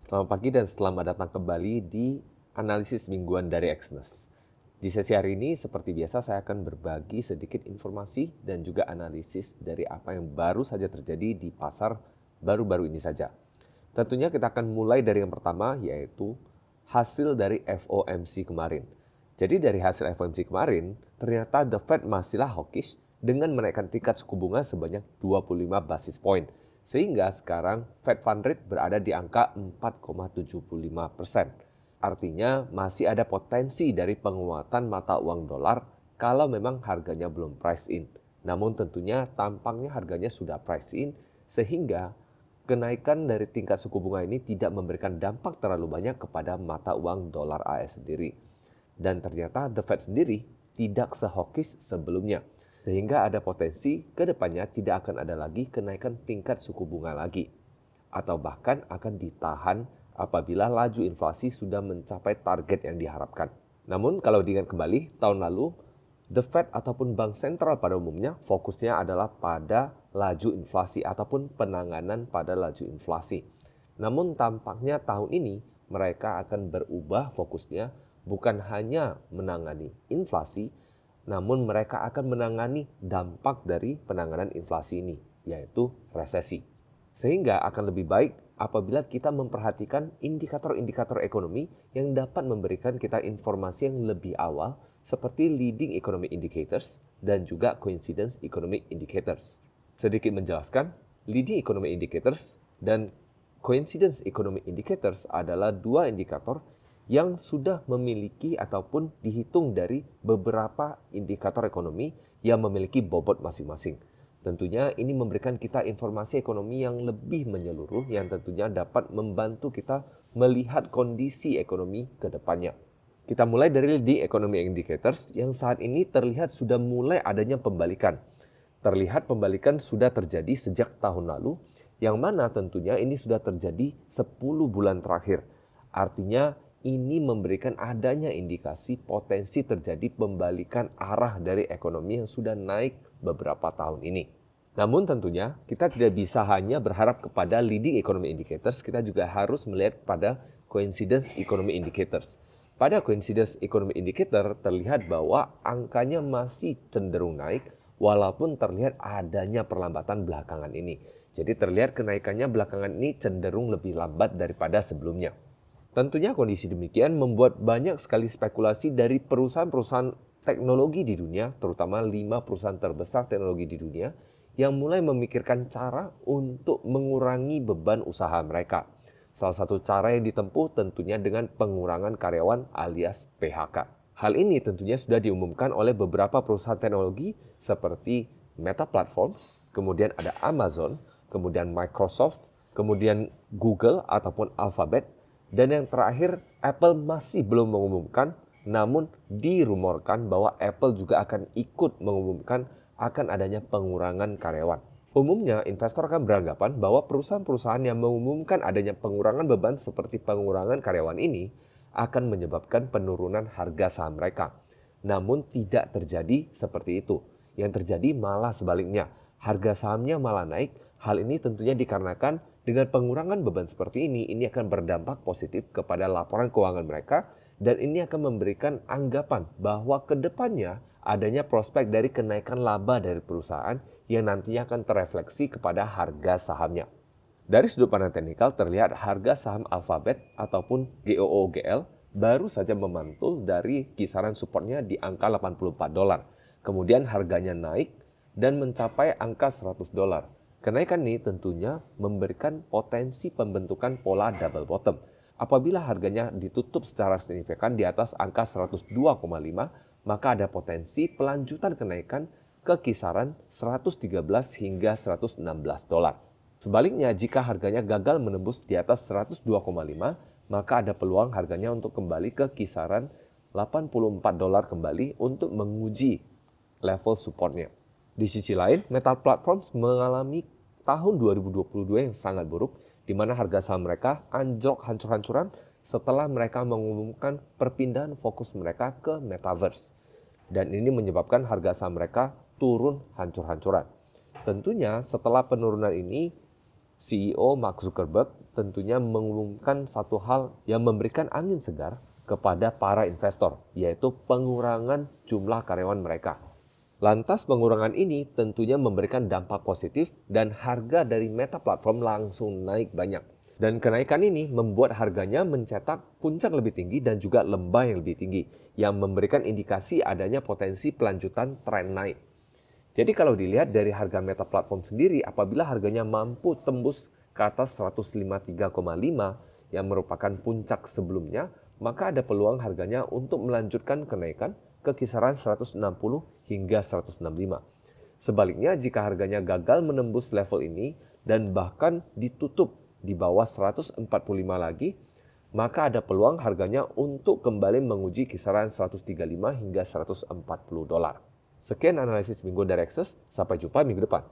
Selamat pagi dan selamat datang kembali di analisis mingguan dari Exness. Di sesi hari ini seperti biasa saya akan berbagi sedikit informasi dan juga analisis dari apa yang baru saja terjadi di pasar baru-baru ini saja. Tentunya kita akan mulai dari yang pertama, yaitu hasil dari FOMC kemarin. Jadi dari hasil FOMC kemarin, ternyata The Fed masihlah hawkish dengan menaikkan tingkat suku bunga sebanyak 25 basis point. Sehingga sekarang Fed Fund Rate berada di angka 4,75%. Artinya masih ada potensi dari penguatan mata uang dolar kalau memang harganya belum price in. Namun tentunya tampaknya harganya sudah price in sehingga kenaikan dari tingkat suku bunga ini tidak memberikan dampak terlalu banyak kepada mata uang dolar AS sendiri. Dan ternyata The Fed sendiri tidak se-hawkish sebelumnya. Sehingga ada potensi ke depannya tidak akan ada lagi kenaikan tingkat suku bunga lagi. Atau bahkan akan ditahan apabila laju inflasi sudah mencapai target yang diharapkan. Namun kalau diingat kembali, tahun lalu The Fed ataupun bank sentral pada umumnya fokusnya adalah pada laju inflasi ataupun penanganan pada laju inflasi. Namun tampaknya tahun ini mereka akan berubah fokusnya bukan hanya menangani inflasi, namun mereka akan menangani dampak dari penanganan inflasi ini, yaitu resesi. Sehingga akan lebih baik apabila kita memperhatikan indikator-indikator ekonomi yang dapat memberikan kita informasi yang lebih awal seperti leading economic indicators dan juga coincidence economic indicators. Sedikit menjelaskan, leading economic indicators dan coincidence economic indicators adalah dua indikator yang sudah memiliki ataupun dihitung dari beberapa indikator ekonomi yang memiliki bobot masing-masing. Tentunya ini memberikan kita informasi ekonomi yang lebih menyeluruh yang tentunya dapat membantu kita melihat kondisi ekonomi ke depannya. Kita mulai dari leading economic indicators yang saat ini terlihat sudah mulai adanya pembalikan. Terlihat pembalikan sudah terjadi sejak tahun lalu, yang mana tentunya ini sudah terjadi 10 bulan terakhir. Artinya ini memberikan adanya indikasi potensi terjadi pembalikan arah dari ekonomi yang sudah naik beberapa tahun ini. Namun tentunya kita tidak bisa hanya berharap kepada leading economic indicators, kita juga harus melihat pada coincidence economic indicators. Pada coincidence economic indicator terlihat bahwa angkanya masih cenderung naik walaupun terlihat adanya perlambatan belakangan ini. Jadi terlihat kenaikannya belakangan ini cenderung lebih lambat daripada sebelumnya. Tentunya kondisi demikian membuat banyak sekali spekulasi dari perusahaan-perusahaan teknologi di dunia, terutama 5 perusahaan terbesar teknologi di dunia, yang mulai memikirkan cara untuk mengurangi beban usaha mereka. Salah satu cara yang ditempuh tentunya dengan pengurangan karyawan alias PHK. Hal ini tentunya sudah diumumkan oleh beberapa perusahaan teknologi seperti Meta Platforms, kemudian ada Amazon, kemudian Microsoft, kemudian Google ataupun Alphabet, dan yang terakhir Apple masih belum mengumumkan, namun dirumorkan bahwa Apple juga akan ikut mengumumkan akan adanya pengurangan karyawan. Umumnya, investor akan beranggapan bahwa perusahaan-perusahaan yang mengumumkan adanya pengurangan beban seperti pengurangan karyawan ini akan menyebabkan penurunan harga saham mereka. Namun tidak terjadi seperti itu. Yang terjadi malah sebaliknya. Harga sahamnya malah naik. Hal ini tentunya dikarenakan dengan pengurangan beban seperti ini akan berdampak positif kepada laporan keuangan mereka dan ini akan memberikan anggapan bahwa ke depannya adanya prospek dari kenaikan laba dari perusahaan yang nantinya akan terefleksi kepada harga sahamnya. Dari sudut pandang teknikal terlihat harga saham Alphabet ataupun GOOGL baru saja memantul dari kisaran supportnya di angka $84. Kemudian harganya naik dan mencapai angka $100. Kenaikan ini tentunya memberikan potensi pembentukan pola double bottom. Apabila harganya ditutup secara signifikan di atas angka 102,5, maka ada potensi pelanjutan kenaikan ke kisaran 113 hingga $116. Sebaliknya, jika harganya gagal menembus di atas 102,5, maka ada peluang harganya untuk kembali ke kisaran $84 kembali untuk menguji level supportnya. Di sisi lain, Meta Platforms mengalami tahun 2022 yang sangat buruk, di mana harga saham mereka anjlok hancur-hancuran setelah mereka mengumumkan perpindahan fokus mereka ke Metaverse. Dan ini menyebabkan harga saham mereka turun hancur-hancuran. Tentunya setelah penurunan ini, CEO Mark Zuckerberg tentunya mengumumkan satu hal yang memberikan angin segar kepada para investor, yaitu pengurangan jumlah karyawan mereka. Lantas pengurangan ini tentunya memberikan dampak positif dan harga dari Meta Platform langsung naik banyak. Dan kenaikan ini membuat harganya mencetak puncak lebih tinggi dan juga lembah yang lebih tinggi, yang memberikan indikasi adanya potensi pelanjutan tren naik. Jadi kalau dilihat dari harga Meta Platform sendiri, apabila harganya mampu tembus ke atas 153,5 yang merupakan puncak sebelumnya, maka ada peluang harganya untuk melanjutkan kenaikan ke kisaran 160 hingga 165. Sebaliknya, jika harganya gagal menembus level ini dan bahkan ditutup di bawah 145 lagi, maka ada peluang harganya untuk kembali menguji kisaran 135 hingga 140 dolar. Sekian analisis mingguan dari Access, sampai jumpa minggu depan.